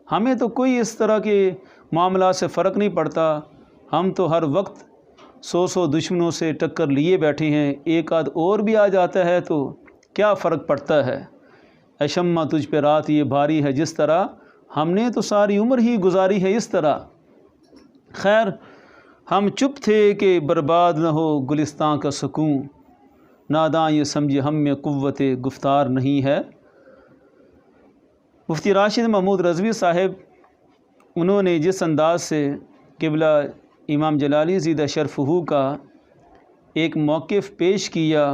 ہمیں تو کوئی اس طرح کے معاملات سے فرق نہیں پڑتا، ہم تو ہر وقت 100 دشمنوں سے ٹکر لیے بیٹھے ہیں، ایک آدھ اور بھی آ جاتا ہے تو کیا فرق پڑتا ہے، اے شمع تجھ پہ رات یہ بھاری ہے جس طرح، ہم نے تو ساری عمر ہی گزاری ہے اس طرح۔ خیر ہم چپ تھے کہ برباد نہ ہو گلستان کا سکون، ناداں یہ سمجھے ہم میں قوت گفتار نہیں ہے۔ مفتی راشد محمود رضوی صاحب انہوں نے جس انداز سے قبلہ امام جلالی زیدہ شرفہ کا ایک موقف پیش کیا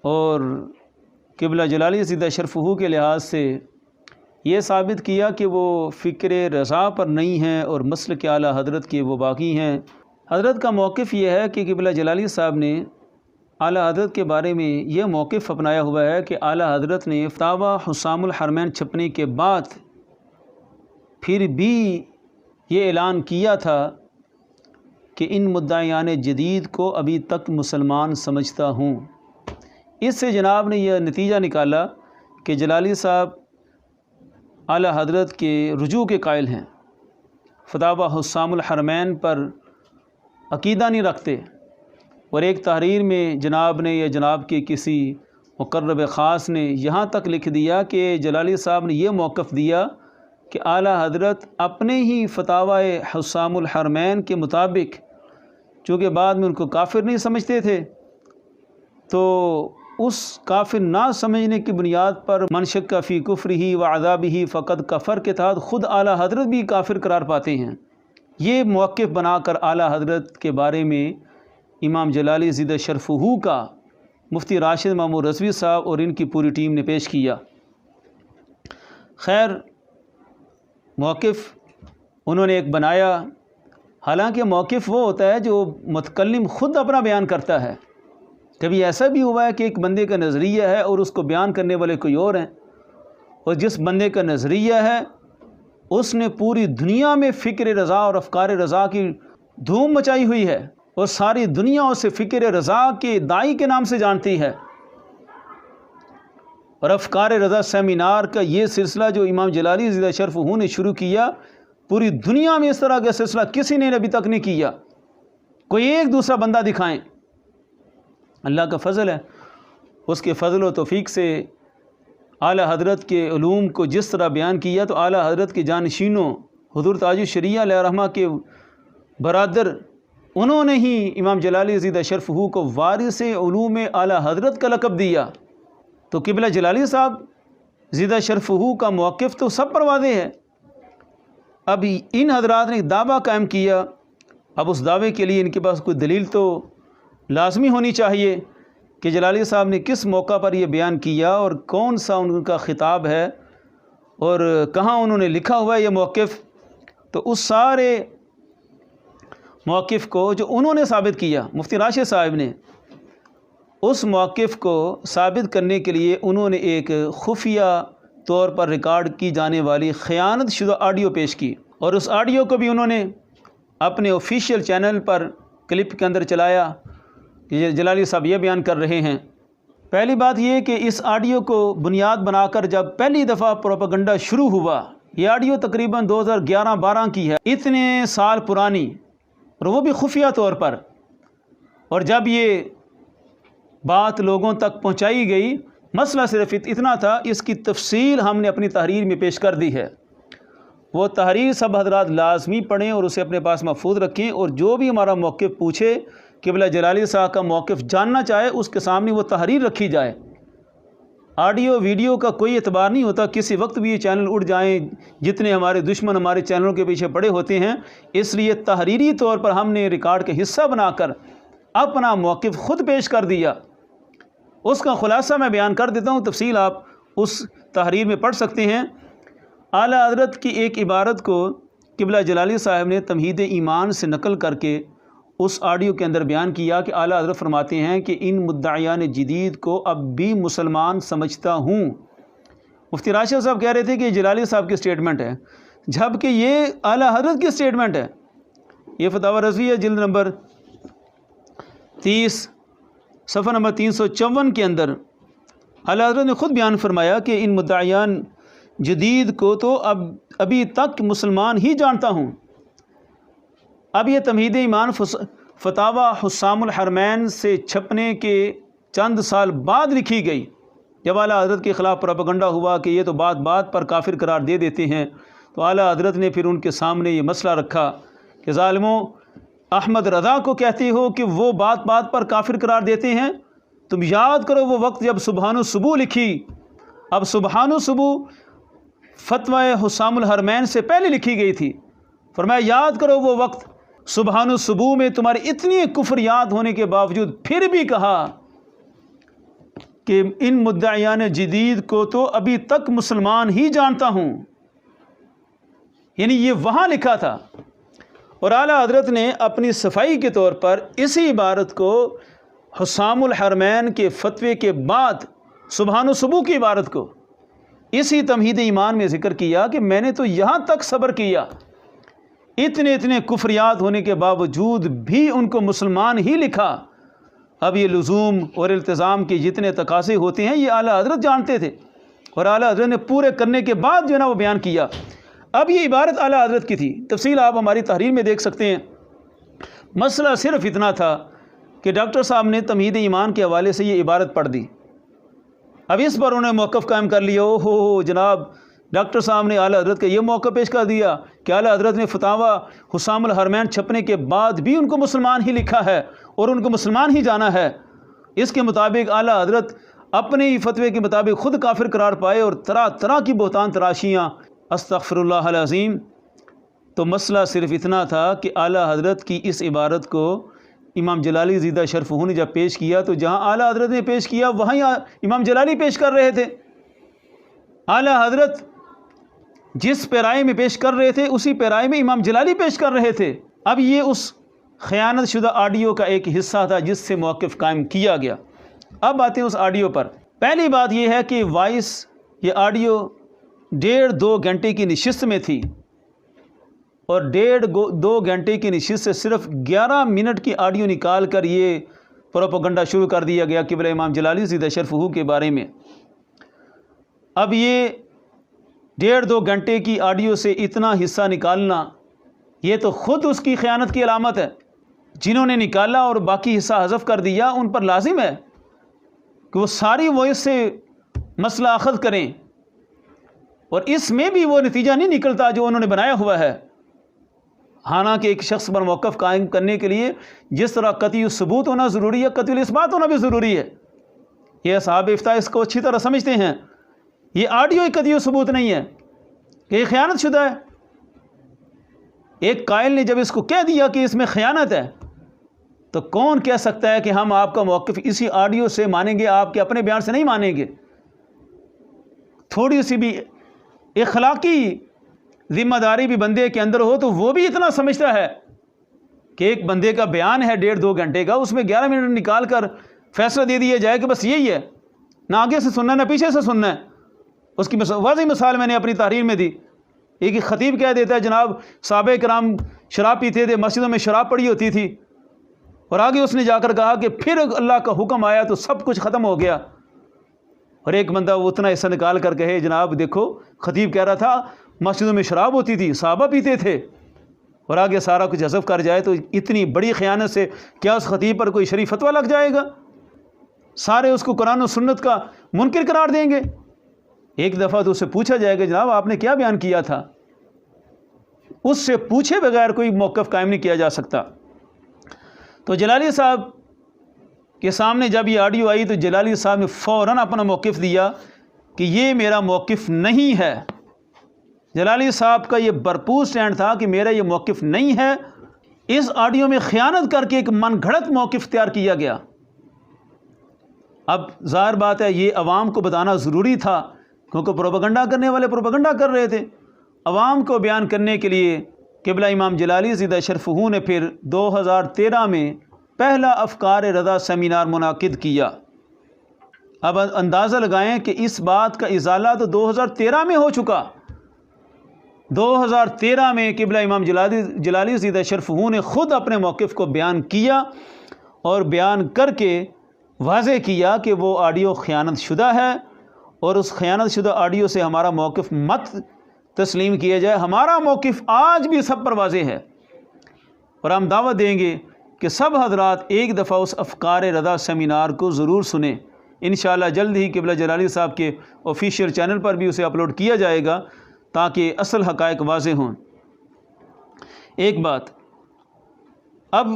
اور قبلہ جلالی زیدہ شرفہ کے لحاظ سے یہ ثابت کیا کہ وہ فکر رضا پر نہیں ہیں اور مسلک اعلیٰ حضرت کے وہ باقی ہیں۔ حضرت کا موقف یہ ہے کہ قبلہ جلالی صاحب نے اعلیٰ حضرت کے بارے میں یہ موقف اپنایا ہوا ہے کہ اعلیٰ حضرت نے فتاویٰ حسام الحرمین چھپنے کے بعد پھر بھی یہ اعلان کیا تھا کہ ان مدعیان جدید کو ابھی تک مسلمان سمجھتا ہوں۔ اس سے جناب نے یہ نتیجہ نکالا کہ جلالی صاحب اعلیٰ حضرت کے رجوع کے قائل ہیں، فتاویٰ حسام الحرمین پر عقیدہ نہیں رکھتے، اور ایک تحریر میں جناب نے یا جناب کے کسی مقرب خاص نے یہاں تک لکھ دیا کہ جلالی صاحب نے یہ موقف دیا کہ اعلیٰ حضرت اپنے ہی فتاویٰ حسام الحرمین کے مطابق، چونکہ بعد میں ان کو کافر نہیں سمجھتے تھے، تو اس کافر نہ سمجھنے کی بنیاد پر من شک فی کفرہ و عذابہ فقد کفر کے تحت خود اعلیٰ حضرت بھی کافر قرار پاتے ہیں۔ یہ موقف بنا کر اعلیٰ حضرت کے بارے میں امام جلالی زیدہ شرفہ کا مفتی راشد محمود رضوی صاحب اور ان کی پوری ٹیم نے پیش کیا۔ خیر موقف انہوں نے ایک بنایا، حالانکہ موقف وہ ہوتا ہے جو متکلم خود اپنا بیان کرتا ہے۔ کبھی ایسا بھی ہوا ہے کہ ایک بندے کا نظریہ ہے اور اس کو بیان کرنے والے کوئی اور ہیں، اور جس بندے کا نظریہ ہے اس نے پوری دنیا میں فکر رضا اور افکار رضا کی دھوم مچائی ہوئی ہے، اور ساری دنیا اسے فکر رضا کے داعی کے نام سے جانتی ہے، اور افکار رضا سیمینار کا یہ سلسلہ جو امام جلالی زیدہ شرفہ نے شروع کیا، پوری دنیا میں اس طرح کا سلسلہ کسی نے ابھی تک نہیں کیا۔ کوئی ایک دوسرا بندہ دکھائیں، اللہ کا فضل ہے، اس کے فضل و توفیق سے اعلیٰ حضرت کے علوم کو جس طرح بیان کیا تو اعلیٰ حضرت کے جانشینوں حضور تاج الشریعہ علیہ رحمہ کے برادر انہوں نے ہی امام جلالی زیدہ شرفہ کو وارث علوم اعلیٰ حضرت کا لقب دیا۔ تو قبلہ جلالی صاحب زیدہ شرفہ کا موقف تو سب پر واضح ہے۔ اب ان حضرات نے ایک دعویٰ قائم کیا، اب اس دعوے کے لیے ان کے پاس کوئی دلیل تو لازمی ہونی چاہیے کہ جلالی صاحب نے کس موقع پر یہ بیان کیا اور کون سا ان کا خطاب ہے اور کہاں انہوں نے لکھا ہوا ہے یہ موقف۔ تو اس سارے موقف کو جو انہوں نے ثابت کیا، مفتی راشد صاحب نے، اس موقف کو ثابت کرنے کے لیے انہوں نے ایک خفیہ طور پر ریکارڈ کی جانے والی خیانت شدہ آڈیو پیش کی، اور اس آڈیو کو بھی انہوں نے اپنے آفیشیل چینل پر کلپ کے اندر چلایا کہ جلالی صاحب یہ بیان کر رہے ہیں۔ پہلی بات یہ کہ اس آڈیو کو بنیاد بنا کر جب پہلی دفعہ پروپیگنڈا شروع ہوا، یہ آڈیو تقریباً 2011-12 کی ہے، اتنے سال پرانی، اور وہ بھی خفیہ طور پر، اور جب یہ بات لوگوں تک پہنچائی گئی، مسئلہ صرف اتنا تھا، اس کی تفصیل ہم نے اپنی تحریر میں پیش کر دی ہے۔ وہ تحریر سب حضرات لازمی پڑھیں اور اسے اپنے پاس محفوظ رکھیں، اور جو بھی ہمارا موقف پوچھے، قبلہ جلالی صاحب کا موقف جاننا چاہے، اس کے سامنے وہ تحریر رکھی جائے۔ آڈیو ویڈیو کا کوئی اعتبار نہیں ہوتا، کسی وقت بھی یہ چینل اڑ جائیں، جتنے ہمارے دشمن ہمارے چینلوں کے پیچھے پڑے ہوتے ہیں، اس لیے تحریری طور پر ہم نے ریکارڈ کا حصہ بنا کر اپنا موقف خود پیش کر دیا۔ اس کا خلاصہ میں بیان کر دیتا ہوں، تفصیل آپ اس تحریر میں پڑھ سکتے ہیں۔ اعلیٰ حضرت کی ایک عبارت کو قبلہ جلالی صاحب نے تمہید ایمان سے نقل کر کے اس آڈیو کے اندر بیان کیا کہ اعلیٰ حضرت فرماتے ہیں کہ ان مدعیان جدید کو اب بھی مسلمان سمجھتا ہوں۔ مفتی راشد صاحب کہہ رہے تھے کہ یہ جلالی صاحب کی سٹیٹمنٹ ہے، جبکہ یہ اعلیٰ حضرت کی سٹیٹمنٹ ہے۔ یہ فتاویٰ رضویہ جلد نمبر 30 صفحہ نمبر 354 کے اندر اعلیٰ حضرت نے خود بیان فرمایا کہ ان مدعیان جدید کو تو ابھی تک مسلمان ہی جانتا ہوں۔ اب یہ تمہید ایمان فتاوی حسام الحرمین سے چھپنے کے چند سال بعد لکھی گئی۔ جب اعلیٰ حضرت کے خلاف پروپیگنڈا ہوا کہ یہ تو بات بات پر کافر قرار دے دیتے ہیں، تو اعلیٰ حضرت نے پھر ان کے سامنے یہ مسئلہ رکھا کہ ظالموں، احمد رضا کو کہتے ہو کہ وہ بات بات پر کافر قرار دیتے ہیں؟ تم یاد کرو وہ وقت جب سبحان الصبح لکھی۔ اب سبحان الصبح فتوی حسام الحرمین سے پہلے لکھی گئی تھی۔ فرمایا یاد کرو وہ وقت، سبحان الصبح میں تمہاری اتنی کفریات ہونے کے باوجود پھر بھی کہا کہ ان مدعیان جدید کو تو ابھی تک مسلمان ہی جانتا ہوں، یعنی یہ وہاں لکھا تھا۔ اور اعلیٰ حضرت نے اپنی صفائی کے طور پر اسی عبارت کو حسام الحرمین کے فتوے کے بعد سبحان الصبح کی عبارت کو اسی تمہید ایمان میں ذکر کیا کہ میں نے تو یہاں تک صبر کیا، اتنے کفریات ہونے کے باوجود بھی ان کو مسلمان ہی لکھا۔ اب یہ لزوم اور التزام کے جتنے تقاضے ہوتے ہیں یہ اعلیٰ حضرت جانتے تھے، اور اعلیٰ حضرت نے پورے کرنے کے بعد جو ہے نا وہ بیان کیا۔ اب یہ عبارت اعلیٰ حضرت کی تھی، تفصیل آپ ہماری تحریر میں دیکھ سکتے ہیں۔ مسئلہ صرف اتنا تھا کہ ڈاکٹر صاحب نے تمہید ایمان کے حوالے سے یہ عبارت پڑھ دی۔ اب اس پر انہوں نے موقف قائم کر لیا، ہو جناب ڈاکٹر صاحب نے اعلیٰ حضرت کا یہ موقع پیش کر دیا کہ اعلیٰ حضرت نے فتاوی حسام الحرمین چھپنے کے بعد بھی ان کو مسلمان ہی لکھا ہے اور ان کو مسلمان ہی جانا ہے۔ اس کے مطابق اعلیٰ حضرت اپنے ہی فتوے کے مطابق خود کافر قرار پائے اور طرح طرح کی بہتان تراشیاں، استغفر اللہ العظیم۔ تو مسئلہ صرف اتنا تھا کہ اعلیٰ حضرت کی اس عبارت کو امام جلالی زیدہ شرفہ نے جب پیش کیا تو جہاں اعلیٰ حضرت نے پیش کیا وہیں امام جلالی پیش کر رہے تھے۔ اعلیٰ حضرت جس پیرائے میں پیش کر رہے تھے اسی پیرائے میں امام جلالی پیش کر رہے تھے۔ اب یہ اس خیانت شدہ آڈیو کا ایک حصہ تھا جس سے موقف قائم کیا گیا۔ اب آتے ہیں اس آڈیو پر۔ پہلی بات یہ ہے کہ وائس یہ آڈیو 1.5-2 گھنٹے کی نشست میں تھی، اور 1.5-2 گھنٹے کی نشست سے صرف 11 منٹ کی آڈیو نکال کر یہ پروپیگنڈا شروع کر دیا گیا قبلہ امام جلالی زیدہ شرفہ کے بارے میں۔ اب یہ 1.5-2 گھنٹے کی آڈیو سے اتنا حصہ نکالنا یہ تو خود اس کی خیانت کی علامت ہے۔ جنہوں نے نکالا اور باقی حصہ حذف کر دیا ان پر لازم ہے کہ وہ ساری وائس سے مسئلہ اخذ کریں، اور اس میں بھی وہ نتیجہ نہیں نکلتا جو انہوں نے بنایا ہوا ہے۔ حالانکہ ایک شخص پر موقف قائم کرنے کے لیے جس طرح قطعی ثبوت ہونا ضروری ہے، قطعی اثبات ہونا بھی ضروری ہے۔ یہ اصحاب افتاء اس کو اچھی طرح سمجھتے ہیں۔ یہ آڈیو قطعی ثبوت نہیں ہے کہ یہ خیانت شدہ ہے۔ ایک قائل نے جب اس کو کہہ دیا کہ اس میں خیانت ہے، تو کون کہہ سکتا ہے کہ ہم آپ کا موقف اسی آڈیو سے مانیں گے، آپ کے اپنے بیان سے نہیں مانیں گے؟ تھوڑی سی بھی اخلاقی ذمہ داری بھی بندے کے اندر ہو تو وہ بھی اتنا سمجھتا ہے کہ ایک بندے کا بیان ہے 1.5-2 گھنٹے کا، اس میں 11 منٹ نکال کر فیصلہ دے دیا جائے کہ بس یہی ہے، نہ آگے سے سننا ہے نہ پیچھے سے سننا ہے۔ اس کی واضح مثال میں نے اپنی تحریر میں دی۔ ایک خطیب کہہ دیتا ہے جناب صحابہ کرام شراب پیتے تھے، مسجدوں میں شراب پڑی ہوتی تھی، اور آگے اس نے جا کر کہا کہ پھر اللہ کا حکم آیا تو سب کچھ ختم ہو گیا۔ اور ایک بندہ وہ اتنا حصہ نکال کر کہے جناب دیکھو خطیب کہہ رہا تھا مسجدوں میں شراب ہوتی تھی، صحابہ پیتے تھے، اور آگے سارا کچھ حذف کر جائے تو اتنی بڑی خیانت سے کیا اس خطیب پر کوئی شرعی فتویٰ لگ جائے گا؟ سارے اس کو قرآن و سنت کا منکر قرار دیں گے۔ ایک دفعہ تو اس سے پوچھا جائے گا جناب آپ نے کیا بیان کیا تھا؟ اس سے پوچھے بغیر کوئی موقف قائم نہیں کیا جا سکتا۔ تو جلالی صاحب کے سامنے جب یہ آڈیو آئی تو جلالی صاحب نے فوراً اپنا موقف دیا کہ یہ میرا موقف نہیں ہے۔ جلالی صاحب کا یہ بھرپور سٹینڈ تھا کہ میرا یہ موقف نہیں ہے۔ اس آڈیو میں خیانت کر کے ایک من گھڑت موقف تیار کیا گیا۔ اب ظاہر بات ہے یہ عوام کو بتانا ضروری تھا، کیونکہ پروپیگنڈا کرنے والے پروپیگنڈا کر رہے تھے۔ عوام کو بیان کرنے کے لیے قبلہ امام جلالی زیدہ شرفہ نے پھر 2013 میں پہلا افکار رضا سیمینار منعقد کیا۔ اب اندازہ لگائیں کہ اس بات کا ازالہ تو 2013 میں ہو چکا۔ 2013 میں قبلہ امام جلالی زیدہ شرفہ نے خود اپنے موقف کو بیان کیا، اور بیان کر کے واضح کیا کہ وہ آڈیو خیانت شدہ ہے، اور اس خیانت شدہ آڈیو سے ہمارا موقف مت تسلیم کیا جائے۔ ہمارا موقف آج بھی سب پر واضح ہے، اور ہم دعوت دیں گے کہ سب حضرات ایک دفعہ اس افکار رضا سیمینار کو ضرور سنیں۔ انشاءاللہ جلد ہی قبلہ جلالی صاحب کے آفیشیل چینل پر بھی اسے اپلوڈ کیا جائے گا تاکہ اصل حقائق واضح ہوں۔ ایک بات، اب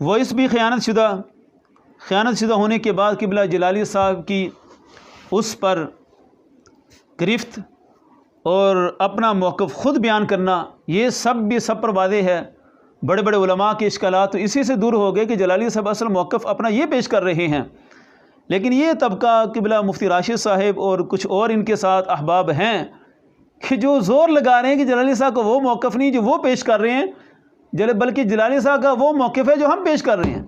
وائس بھی خیانت شدہ ہونے کے بعد قبلہ جلالی صاحب کی اس پر گرفت اور اپنا موقف خود بیان کرنا، یہ سب پر واضح ہے۔ بڑے بڑے علماء کے اشکالات تو اسی سے دور ہو گئے کہ جلالی صاحب اصل موقف اپنا یہ پیش کر رہے ہیں، لیکن یہ طبقہ قبلہ مفتی راشد صاحب اور کچھ اور ان کے ساتھ احباب ہیں کہ جو زور لگا رہے ہیں کہ جلالی صاحب کا وہ موقف نہیں جو وہ پیش کر رہے ہیں، بلکہ جلالی صاحب کا وہ موقف ہے جو ہم پیش کر رہے ہیں۔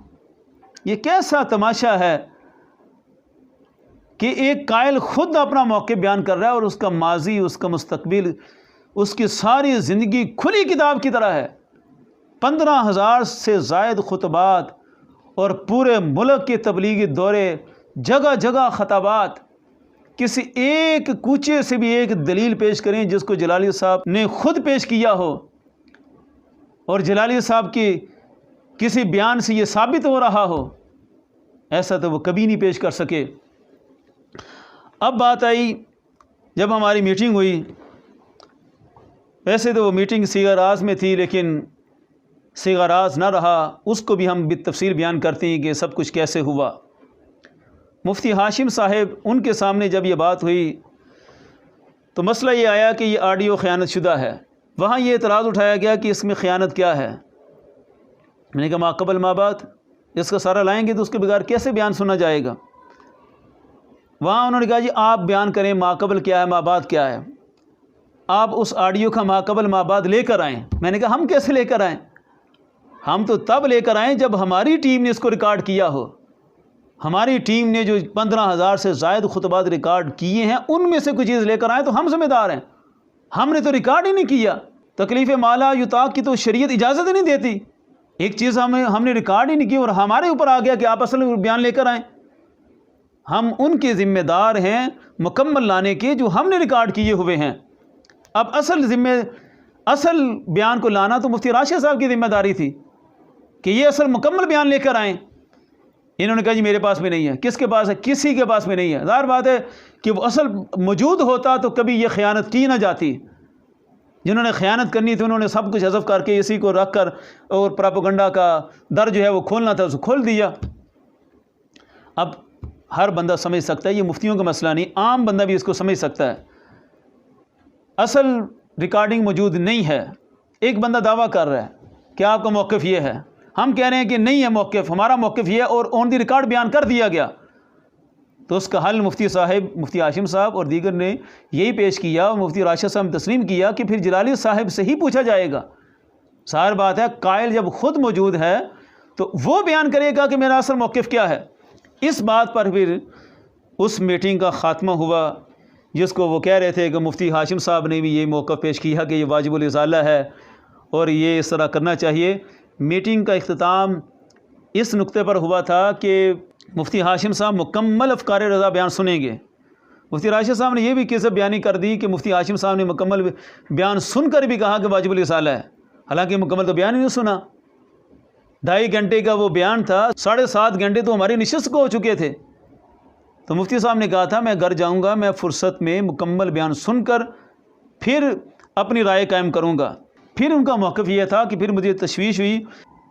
یہ کیسا تماشا ہے کہ ایک قائل خود اپنا موقف بیان کر رہا ہے اور اس کا ماضی، اس کا مستقبل، اس کی ساری زندگی کھلی کتاب کی طرح ہے۔ 15,000 سے زائد خطبات اور پورے ملک کے تبلیغی دورے، جگہ جگہ خطابات، کسی ایک کوچے سے بھی ایک دلیل پیش کریں جس کو جلالی صاحب نے خود پیش کیا ہو، اور جلالی صاحب کی کسی بیان سے یہ ثابت ہو رہا ہو، ایسا تو وہ کبھی نہیں پیش کر سکے۔ اب بات آئی جب ہماری میٹنگ ہوئی، ویسے تو وہ میٹنگ صیغہ راز میں تھی لیکن صیغہ راز نہ رہا، اس کو بھی ہم بالتفصیل بیان کرتے ہیں کہ سب کچھ کیسے ہوا۔ مفتی ہاشم صاحب ان کے سامنے جب یہ بات ہوئی تو مسئلہ یہ آیا کہ یہ آڈیو خیانت شدہ ہے۔ وہاں یہ اعتراض اٹھایا گیا کہ اس میں خیانت کیا ہے۔ میں نے کہا ما قبل ما بعد، اس کا سارا لائیں گے تو اس کے بغیر کیسے بیان سنا جائے گا۔ وہاں انہوں نے کہا جی آپ بیان کریں ما قبل کیا ہے ما بعد کیا ہے، آپ اس آڈیو کا ما قبل ما بعد لے کر آئیں۔ میں نے کہا ہم کیسے لے کر آئیں؟ ہم تو تب لے کر آئیں جب ہماری ٹیم نے اس کو ریکارڈ کیا ہو۔ ہماری ٹیم نے جو 15,000 سے زائد خطبات ریکارڈ کیے ہیں ان میں سے کوئی چیز لے کر آئیں تو ہم ذمہ دار ہیں۔ ہم نے تو ریکارڈ ہی نہیں کیا، تکلیف مالا یطاق کی تو شریعت اجازت ہی نہیں دیتی۔ ایک چیز ہم نے ریکارڈ ہی نہیں کی اور ہمارے اوپر آ گیا کہ آپ اصل بیان لے کر آئیں۔ ہم ان کے ذمہ دار ہیں مکمل لانے کے جو ہم نے ریکارڈ کیے ہوئے ہیں۔ اب اصل بیان کو لانا تو مفتی راشد صاحب کی ذمہ داری تھی کہ یہ اصل مکمل بیان لے کر آئیں۔ انہوں نے کہا جی میرے پاس میں نہیں ہے۔ کس کے پاس ہے؟ کسی کے پاس میں نہیں ہے۔ ظاہر بات ہے کہ وہ اصل موجود ہوتا تو کبھی یہ خیانت کی نہ جاتی۔ جنہوں نے خیانت کرنی تھی انہوں نے سب کچھ حذف کر کے اسی کو رکھ کر اور پراپیگنڈا کا در جو ہے وہ کھولنا تھا اسے کھول دیا۔ اب ہر بندہ سمجھ سکتا ہے، یہ مفتیوں کا مسئلہ نہیں، عام بندہ بھی اس کو سمجھ سکتا ہے۔ اصل ریکارڈنگ موجود نہیں ہے، ایک بندہ دعویٰ کر رہا ہے کہ آپ کا موقف یہ ہے، ہم کہہ رہے ہیں کہ نہیں ہے موقف، ہمارا موقف یہ ہے اور آن دی ریکارڈ بیان کر دیا گیا، تو اس کا حل مفتی ہاشم صاحب اور دیگر نے یہی پیش کیا اور مفتی راشد صاحب نے تسلیم کیا کہ پھر جلالی صاحب سے ہی پوچھا جائے گا۔ ظاہر بات ہے قائل جب خود موجود ہے تو وہ بیان کرے گا کہ میرا اصل موقف کیا ہے۔ اس بات پر پھر اس میٹنگ کا خاتمہ ہوا جس کو وہ کہہ رہے تھے کہ مفتی ہاشم صاحب نے بھی یہ موقف پیش کیا کہ یہ واجب الازالہ ہے اور یہ اس طرح کرنا چاہیے۔ میٹنگ کا اختتام اس نقطے پر ہوا تھا کہ مفتی ہاشم صاحب مکمل افکار رضا بیان سنیں گے۔ مفتی راشد صاحب نے یہ بھی کیسے بیانی کر دی کہ مفتی ہاشم صاحب نے مکمل بیان سن کر بھی کہا کہ واجب الازالہ ہے، حالانکہ مکمل تو بیان ہی نہیں سنا۔ 2.5 گھنٹے کا وہ بیان تھا، 7.5 گھنٹے تو ہماری نشست کو ہو چکے تھے۔ تو مفتی صاحب نے کہا تھا میں گھر جاؤں گا، میں فرصت میں مکمل بیان سن کر پھر اپنی رائے قائم کروں گا۔ پھر ان کا موقف یہ تھا کہ پھر مجھے تشویش ہوئی،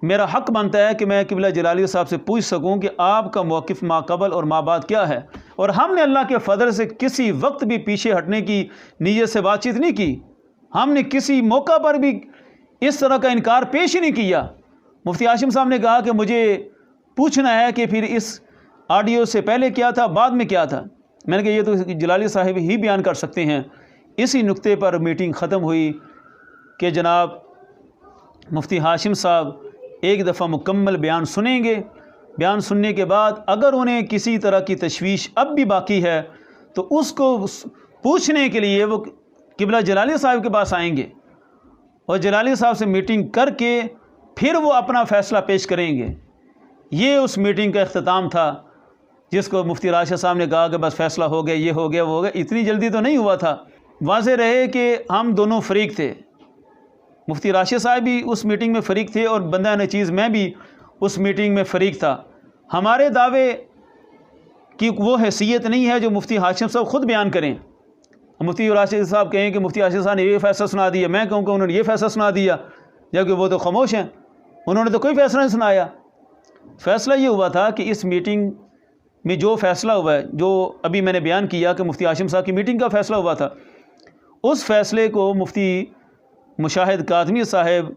میرا حق بنتا ہے کہ میں قبلہ جلالی صاحب سے پوچھ سکوں کہ آپ کا موقف ما قبل اور ما بعد کیا ہے، اور ہم نے اللہ کے فضل سے کسی وقت بھی پیچھے ہٹنے کی نیت سے بات چیت نہیں کی، ہم نے کسی موقع پر بھی اس طرح کا انکار پیش ہی نہیں کیا۔ مفتی ہاشم صاحب نے کہا کہ مجھے پوچھنا ہے کہ پھر اس آڈیو سے پہلے کیا تھا بعد میں کیا تھا۔ میں نے کہا یہ تو جلالی صاحب ہی بیان کر سکتے ہیں۔ اسی نقطے پر میٹنگ ختم ہوئی کہ جناب مفتی ہاشم صاحب ایک دفعہ مکمل بیان سنیں گے، بیان سننے کے بعد اگر انہیں کسی طرح کی تشویش اب بھی باقی ہے تو اس کو پوچھنے کے لیے وہ قبلہ جلالی صاحب کے پاس آئیں گے اور جلالی صاحب سے میٹنگ کر کے پھر وہ اپنا فیصلہ پیش کریں گے۔ یہ اس میٹنگ کا اختتام تھا جس کو مفتی راشد صاحب نے کہا کہ بس فیصلہ ہو گیا، یہ ہو گیا، وہ ہو گیا، اتنی جلدی تو نہیں ہوا تھا۔ واضح رہے کہ ہم دونوں فریق تھے، مفتی راشد صاحب بھی اس میٹنگ میں فریق تھے اور بندہ نچیز میں بھی اس میٹنگ میں فریق تھا۔ ہمارے دعوے کی وہ حیثیت نہیں ہے جو مفتی ہاشم صاحب خود بیان کریں۔ مفتی راشد صاحب کہیں کہ مفتی ہاشم صاحب نے یہ فیصلہ سنا دیا، میں کہوں کہ انہوں نے یہ فیصلہ سنا دیا، جبکہ وہ تو خاموش ہیں، انہوں نے تو کوئی فیصلہ نہیں سنایا۔ فیصلہ یہ ہوا تھا کہ اس میٹنگ میں جو فیصلہ ہوا ہے، جو ابھی میں نے بیان کیا کہ مفتی ہاشم صاحب کی میٹنگ کا فیصلہ ہوا تھا، اس فیصلے کو مفتی مشاہد کاظمی صاحب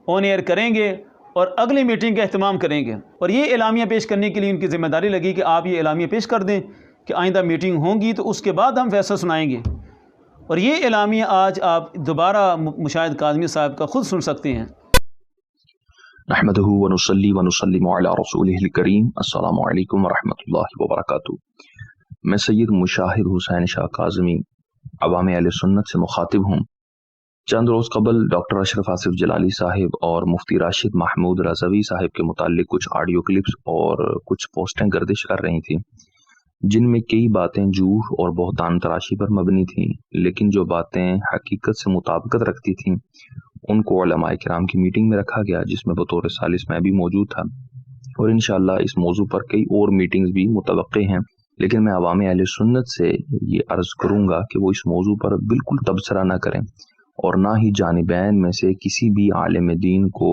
آن ایئر کریں گے اور اگلی میٹنگ کا اہتمام کریں گے، اور یہ اعلامیہ پیش کرنے کے لیے ان کی ذمہ داری لگی کہ آپ یہ اعلامیہ پیش کر دیں کہ آئندہ میٹنگ ہوں گی تو اس کے بعد ہم فیصلہ سنائیں گے، اور یہ اعلامیہ آج آپ دوبارہ مشاہد کاظمی صاحب کا خود سن سکتے ہیں۔ نحمدہ ونصلی ونسلم علی رسولہ الکریم۔ السلام علیکم ورحمۃ اللہ وبرکاتہ۔ میں سید مشاہد حسین شاہ کاظمی عوام اہل سنت سے مخاطب ہوں۔ چند روز قبل ڈاکٹر اشرف آصف جلالی صاحب اور مفتی راشد محمود رضوی صاحب کے متعلق کچھ آڈیو کلپس اور کچھ پوسٹیں گردش کر رہی تھیں، جن میں کئی باتیں جھوٹ اور بہتان تراشی پر مبنی تھیں، لیکن جو باتیں حقیقت سے مطابقت رکھتی تھیں ان کو علماء کرام کی میٹنگ میں رکھا گیا، جس میں بطور ثالث میں بھی موجود تھا، اور انشاءاللہ اس موضوع پر کئی اور میٹنگز بھی متوقع ہیں۔ لیکن میں عوام اہل سنت سے یہ عرض کروں گا کہ وہ اس موضوع پر بالکل تبصرہ نہ کریں، اور نہ ہی جانبین میں سے کسی بھی عالم دین کو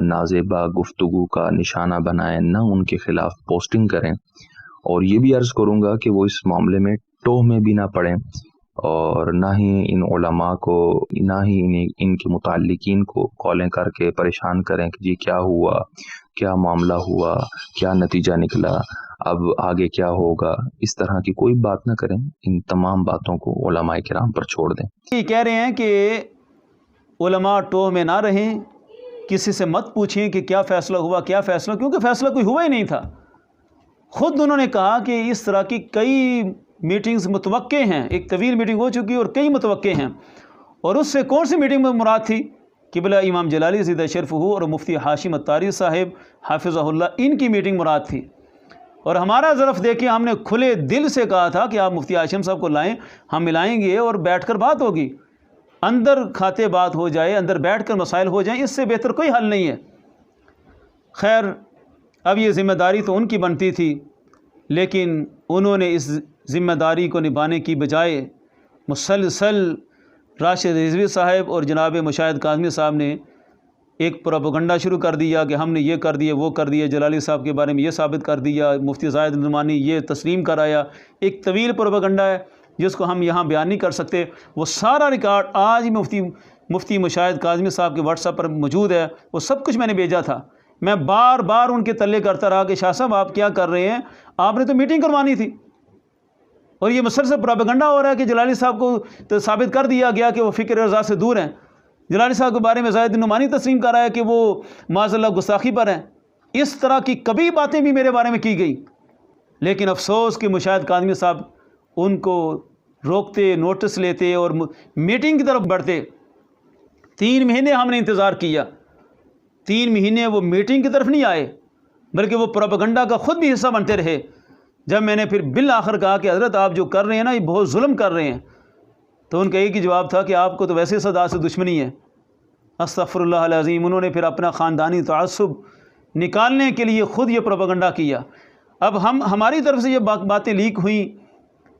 نازیبہ گفتگو کا نشانہ بنائیں، نہ ان کے خلاف پوسٹنگ کریں، اور یہ بھی عرض کروں گا کہ وہ اس معاملے میں ٹوہ میں بھی نہ پڑیں، اور نہ ہی ان علماء کو، نہ ہی ان کے متعلقین کو کالیں کر کے پریشان کریں کہ جی کیا ہوا، کیا معاملہ ہوا، کیا نتیجہ نکلا، اب آگے کیا ہوگا۔ اس طرح کی کوئی بات نہ کریں، ان تمام باتوں کو علماء کرام پر چھوڑ دیں۔ یہ کہہ رہے ہیں کہ علماء ٹوہ میں نہ رہیں، کسی سے مت پوچھیں کہ کیا فیصلہ ہوا، کیا فیصلہ، کیونکہ فیصلہ کوئی ہوا ہی نہیں تھا۔ خود انہوں نے کہا کہ اس طرح کی کئی میٹنگز متوقع ہیں، ایک طویل میٹنگ ہو چکی اور کئی متوقع ہیں، اور اس سے کون سی میٹنگ میں مراد تھی؟ قبلہ امام جلالی زیدہ شرف ہو اور مفتی ہاشم اتاری صاحب حافظہ اللہ، ان کی میٹنگ مراد تھی۔ اور ہمارا ظرف دیکھیں، ہم نے کھلے دل سے کہا تھا کہ آپ مفتی ہاشم صاحب کو لائیں، ہم ملائیں گے اور بیٹھ کر بات ہوگی، اندر کھاتے بات ہو جائے، اندر بیٹھ کر مسائل ہو جائیں، اس سے بہتر کوئی حل نہیں ہے۔ خیر، اب یہ ذمہ داری تو ان کی بنتی تھی، لیکن انہوں نے اس ذمہ داری کو نبھانے کی بجائے مسلسل راشد رضوی صاحب اور جناب مشاہد کاظمی صاحب نے ایک پروپیگنڈا شروع کر دیا کہ ہم نے یہ کر دیا، وہ کر دیا، جلالی صاحب کے بارے میں یہ ثابت کر دیا، مفتی زاہد نعمانی یہ تسلیم کرایا۔ ایک طویل پروپیگنڈا ہے جس کو ہم یہاں بیان نہیں کر سکتے، وہ سارا ریکارڈ آج ہی مفتی مشاہد کاظمی صاحب کے واٹس ایپ پر موجود ہے، وہ سب کچھ میں نے بھیجا تھا۔ میں بار بار ان کے تلے کرتا رہا کہ شاہ صاحب آپ کیا کر رہے ہیں، آپ نے تو میٹنگ کروانی تھی، اور یہ مسلسل پروپیگنڈا ہو رہا ہے کہ جلالی صاحب کو تو ثابت کر دیا گیا کہ وہ فکر رضا سے دور ہیں، جلالی صاحب کے بارے میں زاہد نعمانی تسلیم کر رہا ہے کہ وہ معاذ اللہ گستاخی پر ہیں۔ اس طرح کی کبھی باتیں بھی میرے بارے میں کی گئی، لیکن افسوس کہ مشاہد کاظمی صاحب ان کو روکتے، نوٹس لیتے اور میٹنگ کی طرف بڑھتے۔ 3 مہینے ہم نے انتظار کیا، 3 مہینے وہ میٹنگ کی طرف نہیں آئے، بلکہ وہ پروپیگنڈا کا خود بھی حصہ بنتے رہے۔ جب میں نے پھر بالآخر کہا کہ حضرت آپ جو کر رہے ہیں نا، یہ بہت ظلم کر رہے ہیں، تو ان کا ایک ہی جواب تھا کہ آپ کو تو ویسے صدا سے دشمنی ہے۔ استغفر اللہ العظیم۔ انہوں نے پھر اپنا خاندانی تعصب نکالنے کے لیے خود یہ پروپیگنڈا کیا۔ اب ہماری طرف سے یہ باتیں لیک ہوئیں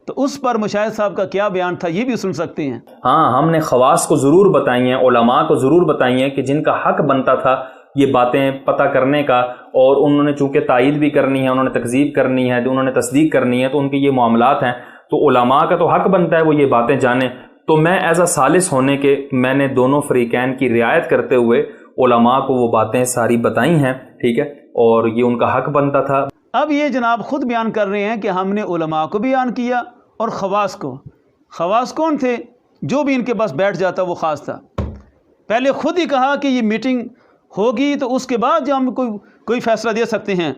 تو اس پر مشاہد صاحب کا کیا بیان تھا یہ بھی سن سکتے ہیں۔ ہاں، ہم نے خواص کو ضرور بتائی ہیں، علماء کو ضرور بتائی ہیں کہ جن کا حق بنتا تھا یہ باتیں پتہ کرنے کا، اور انہوں نے چونکہ تائید بھی کرنی ہے، انہوں نے تکذیب کرنی ہے، انہوں نے تصدیق کرنی ہے، تو ان کے یہ معاملات ہیں، تو علماء کا تو حق بنتا ہے وہ یہ باتیں جانیں۔ تو میں ایز اے ثالث ہونے کے میں نے دونوں فریقین کی رعایت کرتے ہوئے علماء کو وہ باتیں ساری بتائی ہیں، ٹھیک ہے، اور یہ ان کا حق بنتا تھا۔ اب یہ جناب خود بیان کر رہے ہیں کہ ہم نے علماء کو بیان کیا اور خواص کو۔ خواص کون تھے؟ جو بھی ان کے پاس بیٹھ جاتا وہ خاص تھا۔ پہلے خود ہی کہا کہ یہ میٹنگ ہوگی تو اس کے بعد جو ہم کوئی فیصلہ دے سکتے ہیں،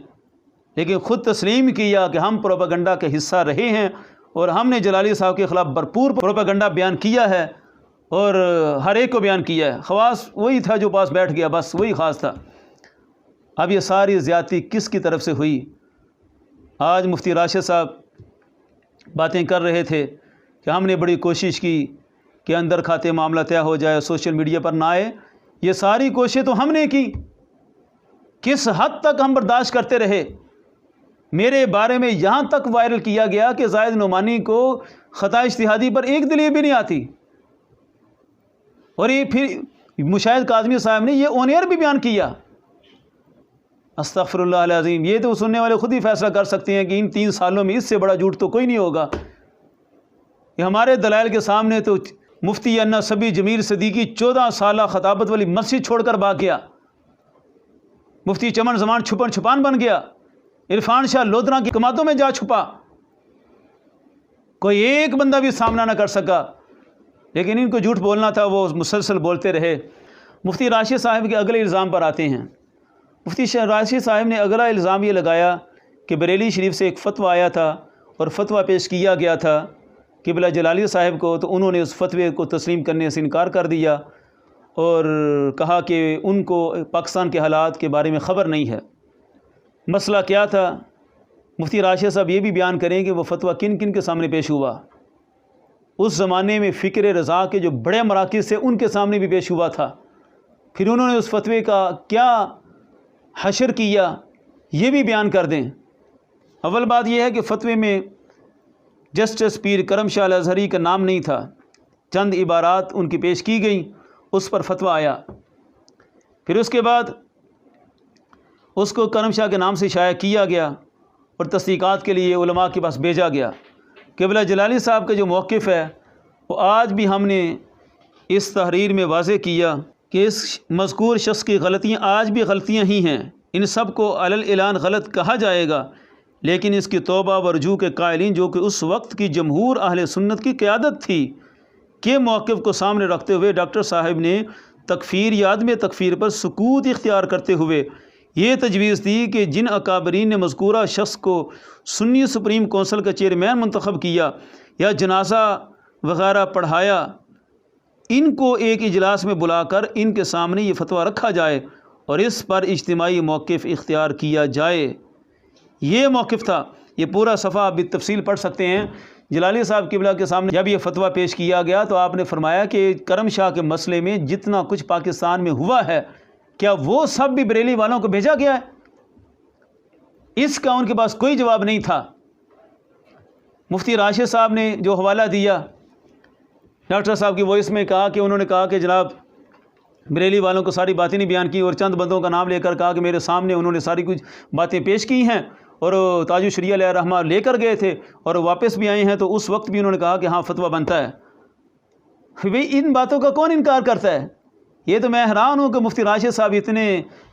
لیکن خود تسلیم کیا کہ ہم پروپیگنڈا کا حصہ رہے ہیں اور ہم نے جلالی صاحب کے خلاف بھرپور پروپیگنڈا بیان کیا ہے اور ہر ایک کو بیان کیا ہے۔ خواص وہی تھا جو پاس بیٹھ گیا، بس وہی خاص تھا۔ اب یہ ساری زیادتی کس کی طرف سے ہوئی؟ آج مفتی راشد صاحب باتیں کر رہے تھے کہ ہم نے بڑی کوشش کی کہ اندر کھاتے معاملہ طے ہو جائے، سوشل میڈیا پر نہ آئے. یہ ساری کوششیں تو ہم نے کی. کس حد تک ہم برداشت کرتے رہے. میرے بارے میں یہاں تک وائرل کیا گیا کہ زاہد نعمانی کو خطا اجتہادی پر ایک دلیل بھی نہیں آتی. اور یہ پھر مشاہد کاظمی صاحب نے یہ آن ایئر بھی بیان کیا. استغفر اللہ العظیم. یہ تو سننے والے خود ہی فیصلہ کر سکتے ہیں کہ ان 3 سالوں میں اس سے بڑا جھوٹ تو کوئی نہیں ہوگا. یہ ہمارے دلائل کے سامنے تو مفتی انا صبی جمیل صدیقی 14 سالہ خطابت والی مسجد چھوڑ کر بھاگ گیا. مفتی چمن زمان چھپن چھپان بن گیا. عرفان شاہ لودھراں کی کماتوں میں جا چھپا. کوئی ایک بندہ بھی سامنا نہ کر سکا. لیکن ان کو جھوٹ بولنا تھا، وہ مسلسل بولتے رہے. مفتی راشد صاحب کے اگلے الزام پر آتے ہیں. مفتی راشد صاحب نے اگلا الزام یہ لگایا کہ بریلی شریف سے ایک فتویٰ آیا تھا اور فتویٰ پیش کیا گیا تھا قبلہ جلالی صاحب کو، تو انہوں نے اس فتوے کو تسلیم کرنے سے انکار کر دیا اور کہا کہ ان کو پاکستان کے حالات کے بارے میں خبر نہیں ہے. مسئلہ کیا تھا؟ مفتی راشد صاحب یہ بھی بیان کریں کہ وہ فتویٰ کن کن کے سامنے پیش ہوا. اس زمانے میں فکر رضا کے جو بڑے مراکز تھے ان کے سامنے بھی پیش ہوا تھا. پھر انہوں نے اس فتوے کا کیا حشر کیا یہ بھی بیان کر دیں. اول بات یہ ہے کہ فتوے میں جسٹس پیر کرم شاہ الازہری کا نام نہیں تھا. چند عبارات ان کی پیش کی گئیں، اس پر فتویٰ آیا. پھر اس کے بعد اس کو کرم شاہ کے نام سے شائع کیا گیا اور تصدیقات کے لیے علماء کے پاس بھیجا گیا. قبلہ جلالی صاحب کا جو موقف ہے وہ آج بھی ہم نے اس تحریر میں واضح کیا کہ اس مذکور شخص کی غلطیاں آج بھی غلطیاں ہی ہیں. ان سب کو علی الاعلان غلط کہا جائے گا، لیکن اس کی توبہ و رجوع کے قائلین جو کہ اس وقت کی جمہور اہل سنت کی قیادت تھی کے موقف کو سامنے رکھتے ہوئے ڈاکٹر صاحب نے تکفیر یا عدم تکفیر پر سکوت اختیار کرتے ہوئے یہ تجویز دی کہ جن اکابرین نے مذکورہ شخص کو سنی سپریم کونسل کا چیئرمین منتخب کیا یا جنازہ وغیرہ پڑھایا، ان کو ایک اجلاس میں بلا کر ان کے سامنے یہ فتویٰ رکھا جائے اور اس پر اجتماعی موقف اختیار کیا جائے. یہ موقف تھا. یہ پورا صفحہ آپ بالتفصیل پڑھ سکتے ہیں. جلالی صاحب قبلہ کے سامنے جب یہ فتویٰ پیش کیا گیا تو آپ نے فرمایا کہ کرم شاہ کے مسئلے میں جتنا کچھ پاکستان میں ہوا ہے کیا وہ سب بھی بریلی والوں کو بھیجا گیا ہے؟ اس کا ان کے پاس کوئی جواب نہیں تھا. مفتی راشد صاحب نے جو حوالہ دیا ڈاکٹر صاحب کی وائس میں کہا کہ انہوں نے کہا کہ جناب بریلی والوں کو ساری باتیں نہیں بیان کی اور چند بندوں کا نام لے کر کہا کہ میرے سامنے انہوں نے ساری کچھ باتیں پیش کی ہیں اور تاج الشریعہ علیہ الرحمہ لے کر گئے تھے اور واپس بھی آئے ہیں، تو اس وقت بھی انہوں نے کہا کہ ہاں فتویٰ بنتا ہے. بھئی ان باتوں کا کون انکار کرتا ہے؟ یہ تو میں حیران ہوں کہ مفتی راشد صاحب اتنے،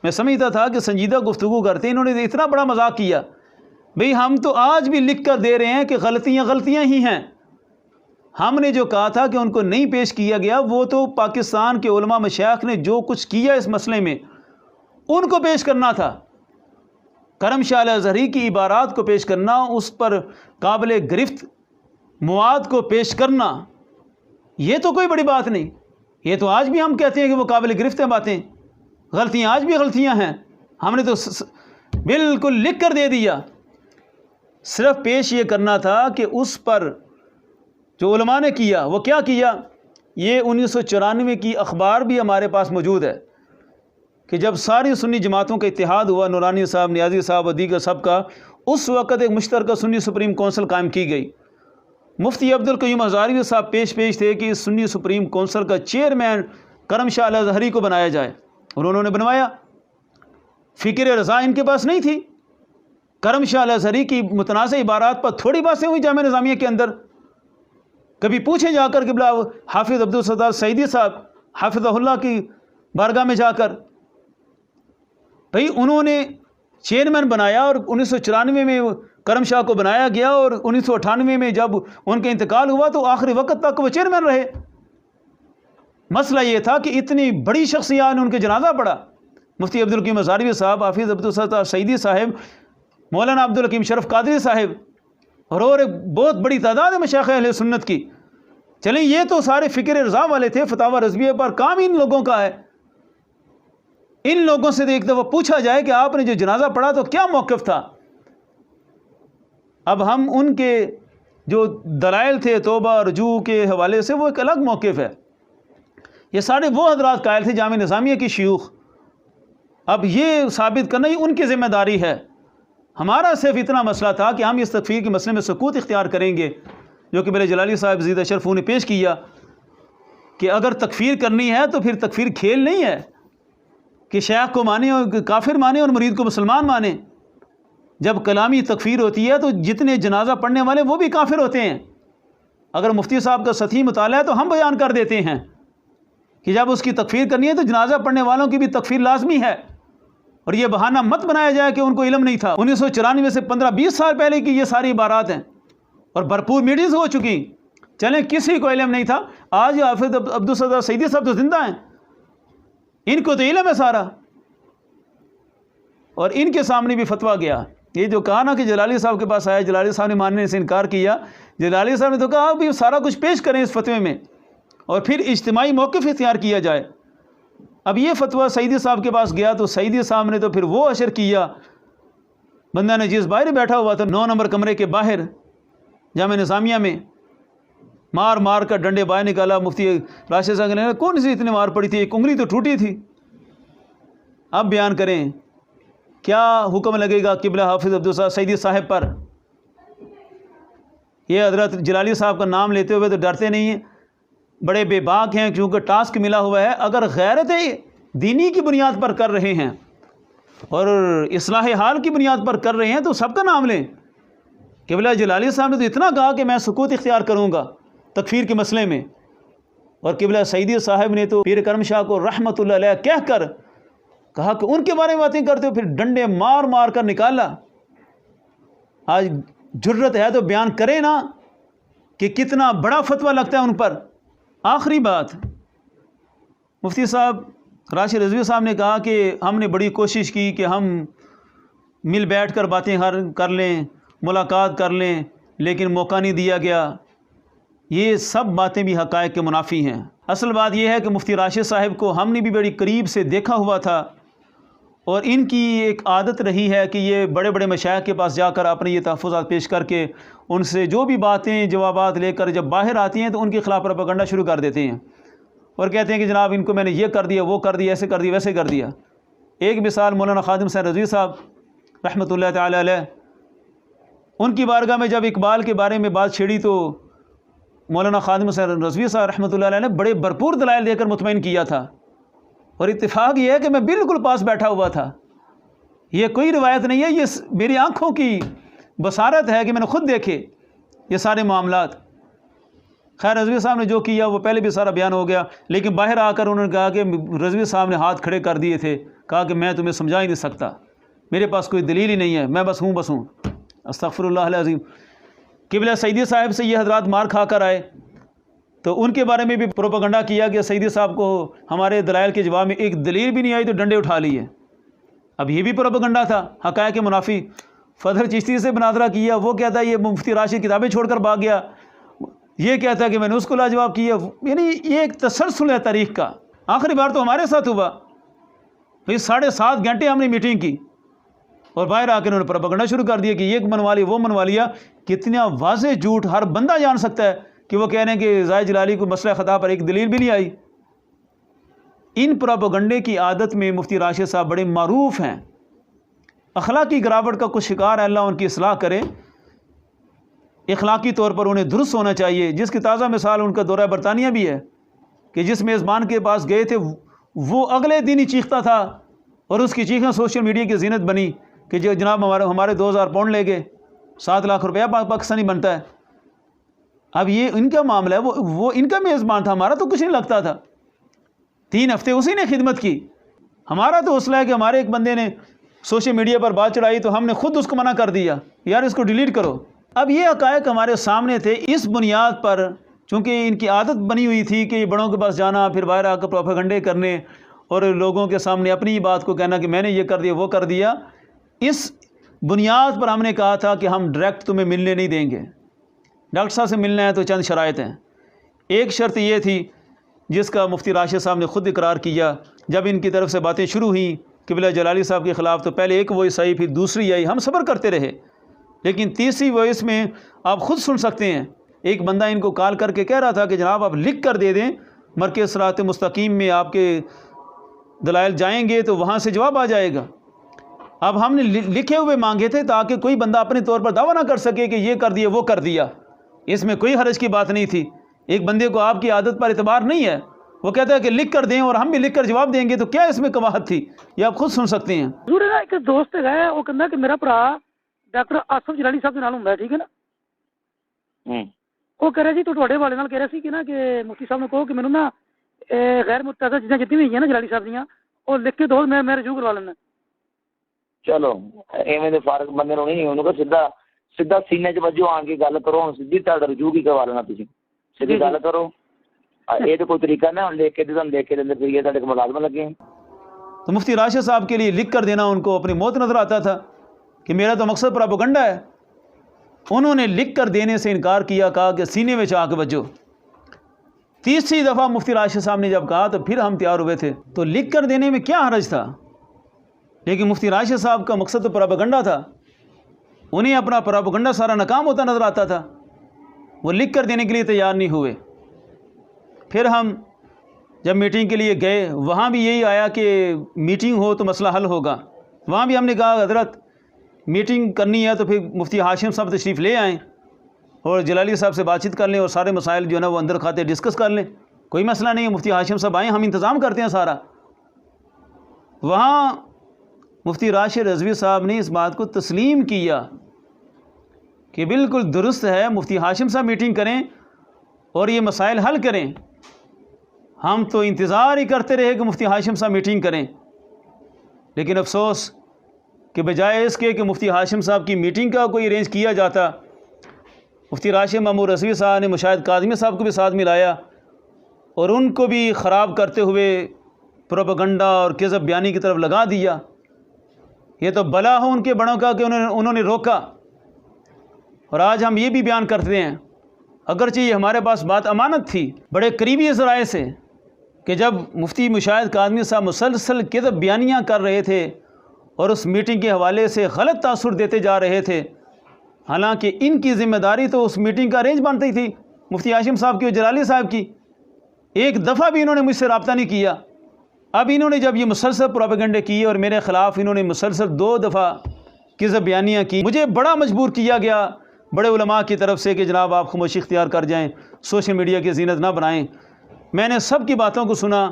میں سمجھتا تھا کہ سنجیدہ گفتگو کرتے ہیں، انہوں نے اتنا بڑا مذاق کیا. بھئی ہم تو آج بھی لکھ کر دے رہے ہیں کہ غلطیاں ہی ہیں. ہم نے جو کہا تھا کہ ان کو نہیں پیش کیا گیا وہ تو پاکستان کے علماء مشائخ نے جو کچھ کیا اس مسئلے میں ان کو پیش کرنا تھا. کرم شاہ الازہری کی عبارات کو پیش کرنا، اس پر قابل گرفت مواد کو پیش کرنا، یہ تو کوئی بڑی بات نہیں. یہ تو آج بھی ہم کہتے ہیں کہ وہ قابل گرفت ہیں باتیں. غلطیاں آج بھی غلطیاں ہیں. ہم نے تو بالکل لکھ کر دے دیا. صرف پیش یہ کرنا تھا کہ اس پر جو علماء نے کیا وہ کیا کیا. یہ 1994 کی اخبار بھی ہمارے پاس موجود ہے کہ جب ساری سنی جماعتوں کا اتحاد ہوا، نورانی صاحب، نیازی صاحب اور دیگر سب کا، اس وقت ایک مشترکہ سنی سپریم کونسل قائم کی گئی. مفتی عبدالقیوم ہزاروی صاحب پیش تھے کہ اس سنی سپریم کونسل کا چیئرمین کرم شاہ الازہری کو بنایا جائے اور انہوں نے بنوایا. فکر رضا ان کے پاس نہیں تھی. کرم شاہ الازہری کی متنازع عبارات پر تھوڑی باتیں ہوئی جامعہ نظامیہ کے اندر. کبھی پوچھیں جا کر کہ حافظ عبدالستار سعیدی صاحب حافظہ اللہ کی بارگاہ میں جا کر، بھئی انہوں نے چیئرمین بنایا اور 1994 میں کرم شاہ کو بنایا گیا اور 1998 میں جب ان کا انتقال ہوا تو آخری وقت تک وہ چیئرمین رہے. مسئلہ یہ تھا کہ اتنی بڑی شخصیات نے ان کے جنازہ پڑھا. مفتی عبدالقیوم ہزاروی صاحب، حافظ عبدالستار سعیدی صاحب، مولانا عبدالحکیم شرف قادری صاحب اور ایک بہت بڑی تعداد ہے مشائخ اہل سنت کی. چلیں یہ تو سارے فکر رضا والے تھے. فتاوی رضویہ پر کام ان لوگوں کا ہے. ان لوگوں سے ایک دفعہ پوچھا جائے کہ آپ نے جو جنازہ پڑھا تو کیا موقف تھا. اب ہم ان کے جو دلائل تھے توبہ رجوع کے حوالے سے وہ ایک الگ موقف ہے. یہ سارے وہ حضرات قائل تھے جامعہ نظامیہ کی شیوخ. اب یہ ثابت کرنا ہی ان کی ذمہ داری ہے. ہمارا صرف اتنا مسئلہ تھا کہ ہم اس تکفیر کے مسئلے میں سکوت اختیار کریں گے، جو کہ میرے جلالی صاحب زید اشرف نے پیش کیا کہ اگر تکفیر کرنی ہے تو پھر تکفیر کھیل نہیں ہے کہ شیخ کو مانے اور کافر مانے اور مرید کو مسلمان مانے. جب کلامی تکفیر ہوتی ہے تو جتنے جنازہ پڑھنے والے وہ بھی کافر ہوتے ہیں. اگر مفتی صاحب کا سطحی مطالعہ ہے تو ہم بیان کر دیتے ہیں کہ جب اس کی تکفیر کرنی ہے تو جنازہ پڑھنے والوں کی بھی تکفیر لازمی ہے. اور یہ بہانہ مت بنایا جائے کہ ان کو علم نہیں تھا. 1994 سے 15-20 سال پہلے کی یہ ساری عبارات ہیں اور بھرپور میٹنگز ہو چکی. چلیں کسی کو علم نہیں تھا. آج حافظ عبدالصدر سعیدی صاحب تو زندہ ہیں، ان کو تو علم ہے سارا، اور ان کے سامنے بھی فتویٰ گیا. یہ جو کہا نا کہ جلالی صاحب کے پاس آیا، جلالی صاحب نے ماننے سے انکار کیا. جلالی صاحب نے تو کہا بھی سارا کچھ پیش کریں اس فتوے میں اور پھر اجتماعی موقف اختیار کیا جائے. اب یہ فتویٰ سعیدی صاحب کے پاس گیا تو سعیدی صاحب نے تو پھر وہ اشر کیا. بندہ نجیز باہر بیٹھا ہوا تھا 9 نمبر کمرے کے باہر جامعہ نظامیہ میں، مار مار کر ڈنڈے باہر نکالا. مفتی راشد صاحب نے کون سی اتنی مار پڑی تھی، ایک انگلی تو ٹوٹی تھی. اب بیان کریں کیا حکم لگے گا قبلہ حافظ عبدالصدر سعیدی صاحب پر. یہ حضرت جلالی صاحب کا نام لیتے ہوئے تو ڈرتے نہیں ہیں، بڑے بے باک ہیں کیونکہ ٹاسک ملا ہوا ہے. اگر غیرت دینی کی بنیاد پر کر رہے ہیں اور اصلاح حال کی بنیاد پر کر رہے ہیں تو سب کا نام لیں. قبلہ جلالی صاحب نے تو اتنا کہا کہ میں سکوت اختیار کروں گا تکفیر کے مسئلے میں، اور قبلہ سعیدی صاحب نے تو پیر کرم شاہ کو رحمت اللہ علیہ کہہ کر کہا کہ ان کے بارے میں باتیں کرتے ہو، پھر ڈنڈے مار مار کر نکالا. آج جرت ہے تو بیان کرے نا کہ کتنا بڑا فتویٰ لگتا ہے ان پر. آخری بات، مفتی صاحب راشد رضوی صاحب نے کہا کہ ہم نے بڑی کوشش کی کہ ہم مل بیٹھ کر باتیں کر لیں، ملاقات کر لیں، لیکن موقع نہیں دیا گیا. یہ سب باتیں بھی حقائق کے منافی ہیں. اصل بات یہ ہے کہ مفتی راشد صاحب کو ہم نے بھی بڑی قریب سے دیکھا ہوا تھا، اور ان کی ایک عادت رہی ہے کہ یہ بڑے بڑے مشائخ کے پاس جا کر اپنے یہ تحفظات پیش کر کے ان سے جو بھی باتیں جوابات لے کر جب باہر آتی ہیں تو ان کے خلاف پروپیگنڈا شروع کر دیتے ہیں اور کہتے ہیں کہ جناب ان کو میں نے یہ کر دیا، وہ کر دیا، ایسے کر دیا، ویسے کر دیا. ایک مثال مولانا خادم حسین رضوی صاحب رحمۃ اللہ تعالی علیہ، ان کی بارگاہ میں جب اقبال کے بارے میں بات چھیڑی تو مولانا خادم حسین رضوی صاحب رحمۃ اللہ علیہ نے بڑے بھرپور دلائل دے کر مطمئن کیا تھا. اور اتفاق یہ ہے کہ میں بالکل پاس بیٹھا ہوا تھا. یہ کوئی روایت نہیں ہے، یہ میری آنکھوں کی بصارت ہے کہ میں نے خود دیکھے یہ سارے معاملات. خیر رضوی صاحب نے جو کیا وہ پہلے بھی سارا بیان ہو گیا، لیکن باہر آ کر انہوں نے کہا کہ رضوی صاحب نے ہاتھ کھڑے کر دیے تھے، کہا کہ میں تمہیں سمجھا ہی نہیں سکتا، میرے پاس کوئی دلیل ہی نہیں ہے، میں بس ہوں. استغفر اللہ العظیم. قبلہ سعیدی صاحب سے یہ حضرات مار کھا کر آئے تو ان کے بارے میں بھی پروپیگنڈا کیا کہ سعیدی صاحب کو ہمارے دلائل کے جواب میں ایک دلیل بھی نہیں آئی تو ڈنڈے اٹھا لیے. اب یہ بھی پروپیگنڈا تھا حقائق کے منافی. فضل چشتی سے مناظرہ کیا، وہ کہتا ہے یہ مفتی راشد کتابیں چھوڑ کر بھاگ گیا، یہ کہتا ہے کہ میں نے اس کو لاجواب کیا. یعنی یہ ایک تسلسل ہے تاریخ کا. آخری بار تو ہمارے ساتھ ہوا، پھر 7.5 گھنٹے ہم نے میٹنگ کی اور باہر آ کے انہوں نے پروپیگنڈا شروع کر دیا کہ یہ منوا لیا، وہ منوا لیا. کتنا واضح جھوٹ ہر بندہ جان سکتا ہے کہ وہ کہہ رہے ہیں کہ زاہد جلالی کو مسئلہ خطا پر ایک دلیل بھی نہیں آئی. ان پروپیگنڈے کی عادت میں مفتی راشد صاحب بڑے معروف ہیں. اخلاقی گراوٹ کا کچھ شکار ہے، اللہ ان کی اصلاح کرے. اخلاقی طور پر انہیں درست ہونا چاہیے، جس کی تازہ مثال ان کا دورہ برطانیہ بھی ہے کہ جس میزبان کے پاس گئے تھے وہ اگلے دن ہی چیختا تھا اور اس کی چیخیں سوشل میڈیا کی زینت بنی کہ جو جناب ہمارے 2000 پاؤنڈ لے گئے، 7 لاکھ روپیہ پاکستانی بنتا ہے. اب یہ ان کا معاملہ ہے، وہ ان کا میزبان تھا، ہمارا تو کچھ نہیں لگتا تھا. 3 ہفتے اسی نے خدمت کی. ہمارا تو حوصلہ ہے کہ ہمارے ایک بندے نے سوشل میڈیا پر بات چڑھائی تو ہم نے خود اس کو منع کر دیا، یار اس کو ڈیلیٹ کرو. اب یہ حقائق ہمارے سامنے تھے. اس بنیاد پر چونکہ ان کی عادت بنی ہوئی تھی کہ بڑوں کے پاس جانا، پھر باہر آ کر پروپیگنڈے کرنے اور لوگوں کے سامنے اپنی بات کو کہنا کہ میں نے یہ کر دیا وہ کر دیا، اس بنیاد پر ہم نے کہا تھا کہ ہم ڈائریکٹ تمہیں ملنے نہیں دیں گے. ڈاکٹر صاحب سے ملنا ہے تو چند شرائط ہیں. ایک شرط یہ تھی جس کا مفتی راشد صاحب نے خود اقرار کیا جب ان کی طرف سے باتیں شروع ہوئیں قبلہ جلالی صاحب کے خلاف، تو پہلے ایک وائس آئی، پھر دوسری آئی، ہم صبر کرتے رہے. لیکن تیسری وائس میں آپ خود سن سکتے ہیں، ایک بندہ ان کو کال کر کے کہہ رہا تھا کہ جناب آپ لکھ کر دے دیں، مرکز صراط مستقیم میں آپ کے دلائل جائیں گے تو وہاں سے جواب آ جائے گا۔ اب ہم نے لکھے ہوئے مانگے تھے تاکہ کوئی بندہ اپنے طور پر دعویٰ نہ کر سکے کہ یہ کر دیا وہ کر دیا، اس میں کوئی حرج کی بات نہیں تھی۔ ایک بندے کو آپ کی عادت پر اعتبار نہیں ہے، وہ کہتا ہے کہ لکھ کر دیں اور ہم بھی لکھ کر جواب دیں گے، تو کیا اس میں قباحت تھی؟ یہ آپ خود سن سکتے ہیں۔ ضرور ہے ایک دوست ہے وہ کہنا کہ میرا بھرا ڈاکٹر آصف جلالی صاحب کے نال ہوندا ہے، ٹھیک ہے نا، وہ کہہ رہے سی تو تواڈے والے نال کہہ رہے سی کہ نا کہ مفتی صاحب نے کہو کہ مینوں نا غیر متعدد چیزاں جتنی بھی ہیں نا جلالی صاحب دیاں وہ لکھ کے دو، میں رجوع کروا لینا۔ چلو ایویں دے فارغ بندے نوں نہیں، انہوں کو سیدھا سینے 'چ وجو آن کے گل کرو، ہن سیدھی تہاڈا رجوع کی کروا لینا، تسی سیدھی گل کرو، یہ تو کوئی طریقہ نہ لکھ کے دے لکھ کے دے پھر یہ تہاڈے کو ملازمہ لگے۔ تو مفتی راشد صاحب کے لیے لکھ کر دینا ان کو اپنی موت نظر آتا تھا کہ میرا تو مقصد پراپیگنڈا ہے۔ انہوں نے لکھ کر دینے سے انکار کیا، کہا کہ سینے میں آ کے بجو۔ تیسری دفعہ مفتی راشد صاحب نے جب کہا تو پھر ہم تیار ہوئے تھے، تو لکھ کر دینے میں کیا حرج تھا؟ لیکن مفتی راشد صاحب کا مقصد تو پراپیگنڈا تھا، انہیں اپنا پراپیگنڈا سارا ناکام ہوتا نظر آتا تھا، وہ لکھ کر دینے کے لیے تیار نہیں ہوئے۔ پھر ہم جب میٹنگ کے لیے گئے، وہاں بھی یہی آیا کہ میٹنگ ہو تو مسئلہ حل ہوگا۔ وہاں بھی ہم نے کہا حضرت میٹنگ کرنی ہے تو پھر مفتی ہاشم صاحب تشریف لے آئیں اور جلالی صاحب سے بات چیت کر لیں اور سارے مسائل جو ہے نا وہ اندر کھاتے ڈسکس کر لیں، کوئی مسئلہ نہیں ہے، مفتی ہاشم صاحب آئیں، ہم انتظام کرتے ہیں سارا۔ وہاں مفتی راشد رضوی صاحب نے اس بات کو تسلیم کیا کہ بالکل درست ہے، مفتی ہاشم صاحب میٹنگ کریں اور یہ مسائل حل کریں۔ ہم تو انتظار ہی کرتے رہے کہ مفتی ہاشم صاحب میٹنگ کریں، لیکن افسوس کہ بجائے اس کے کہ مفتی ہاشم صاحب کی میٹنگ کا کوئی ارینج کیا جاتا، مفتی راشد محمود رضوی صاحب نے مشاہد کاظمی صاحب کو بھی ساتھ ملایا اور ان کو بھی خراب کرتے ہوئے پروپیگنڈا اور کذب بیانی کی طرف لگا دیا۔ یہ تو بلا ہو ان کے بڑوں کا کہ انہوں نے روکا۔ اور آج ہم یہ بھی بیان کرتے ہیں، اگرچہ یہ ہمارے پاس بات امانت تھی بڑے قریبی ذرائع سے، کہ جب مفتی مشاہد کاظمی صاحب مسلسل کذب بیانیاں کر رہے تھے اور اس میٹنگ کے حوالے سے غلط تاثر دیتے جا رہے تھے، حالانکہ ان کی ذمہ داری تو اس میٹنگ کا ارینج بنتی تھی مفتی ہاشم صاحب کی اور جلالی صاحب کی، ایک دفعہ بھی انہوں نے مجھ سے رابطہ نہیں کیا۔ اب انہوں نے جب یہ مسلسل پروپیگنڈے کیے اور میرے خلاف انہوں نے مسلسل 2 دفعہ کذب بیانیاں کی، مجھے بڑا مجبور کیا گیا بڑے علماء کی طرف سے کہ جناب آپ خاموشی اختیار کر جائیں، سوشل میڈیا کی زینت نہ بنائیں۔ میں نے سب کی باتوں کو سنا،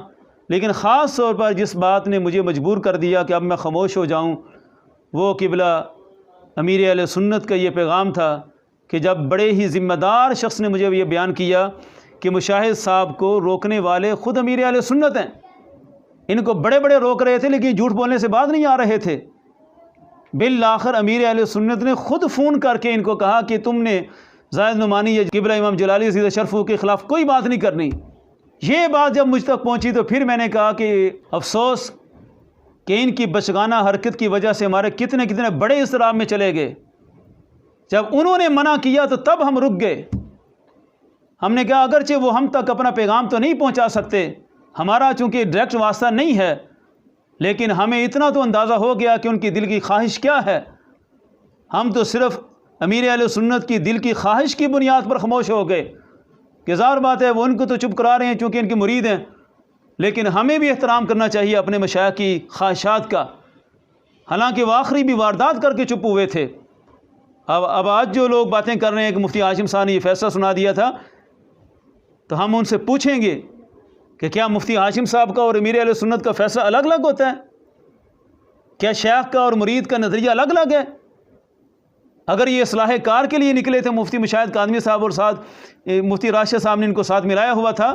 لیکن خاص طور پر جس بات نے مجھے مجبور کر دیا کہ اب میں خاموش ہو جاؤں، وہ قبلہ امیر اہل سنت کا یہ پیغام تھا کہ جب بڑے ہی ذمہ دار شخص نے مجھے یہ بیان کیا کہ مشاہد صاحب کو روکنے والے خود امیر اہل سنت ہیں، ان کو بڑے بڑے روک رہے تھے لیکن جھوٹ بولنے سے باز نہیں آ رہے تھے۔ بالآخر امیر اہل سنت نے خود فون کر کے ان کو کہا کہ تم نے زاہد نعمانی یا قبلہ امام جلالی عزیز شرفو کے خلاف کوئی بات نہیں کرنی۔ یہ بات جب مجھ تک پہنچی تو پھر میں نے کہا کہ افسوس کہ ان کی بچگانہ حرکت کی وجہ سے ہمارے کتنے کتنے بڑے اضطراب میں چلے گئے۔ جب انہوں نے منع کیا تو تب ہم رک گئے۔ ہم نے کہا اگرچہ وہ ہم تک اپنا پیغام تو نہیں پہنچا سکتے، ہمارا چونکہ ڈائریکٹ واسطہ نہیں ہے، لیکن ہمیں اتنا تو اندازہ ہو گیا کہ ان کی دل کی خواہش کیا ہے۔ ہم تو صرف امیر اہل سنت کی دل کی خواہش کی بنیاد پر خاموش ہو گئے کہ ظاہر بات ہے وہ ان کو تو چپ کرا رہے ہیں چونکہ ان کے مرید ہیں، لیکن ہمیں بھی احترام کرنا چاہیے اپنے مشائخ کی خواہشات کا، حالانکہ وہ آخری بھی واردات کر کے چپ ہوئے تھے۔ اب آج جو لوگ باتیں کر رہے ہیں کہ مفتی ہاشم صاحب نے یہ فیصلہ سنا دیا تھا، تو ہم ان سے پوچھیں گے کہ کیا مفتی ہاشم صاحب کا اور امیر اہل سنت کا فیصلہ الگ الگ ہوتا ہے؟ کیا شیخ کا اور مرید کا نظریہ الگ الگ ہے؟ اگر یہ اصلاح کار کے لیے نکلے تھے مفتی مشاہد کاظمی صاحب اور ساتھ مفتی راشد صاحب نے ان کو ساتھ ملایا ہوا تھا،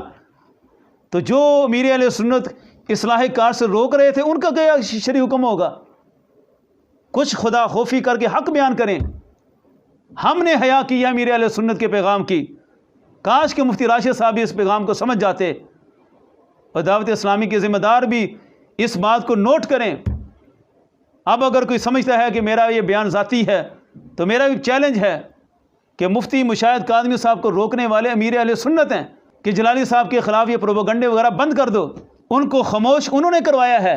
تو جو امیر اہل سنت اصلاح کار سے روک رہے تھے ان کا کیا شرعی حکم ہوگا؟ کچھ خدا خوفی کر کے حق بیان کریں۔ ہم نے حیا کیا امیر اہل سنت کے پیغام کی، کاش کہ مفتی راشد صاحب بھی اس پیغام کو سمجھ جاتے، اور دعوت اسلامی کے ذمہ دار بھی اس بات کو نوٹ کریں۔ اب اگر کوئی سمجھتا ہے کہ میرا یہ بیان ذاتی ہے تو میرا بھی چیلنج ہے کہ مفتی مشاہد کاظمی صاحب کو روکنے والے امیر اہل سنت ہیں کہ جلالی صاحب کے خلاف یہ پروپیگنڈے وغیرہ بند کر دو، ان کو خاموش انہوں نے کروایا ہے،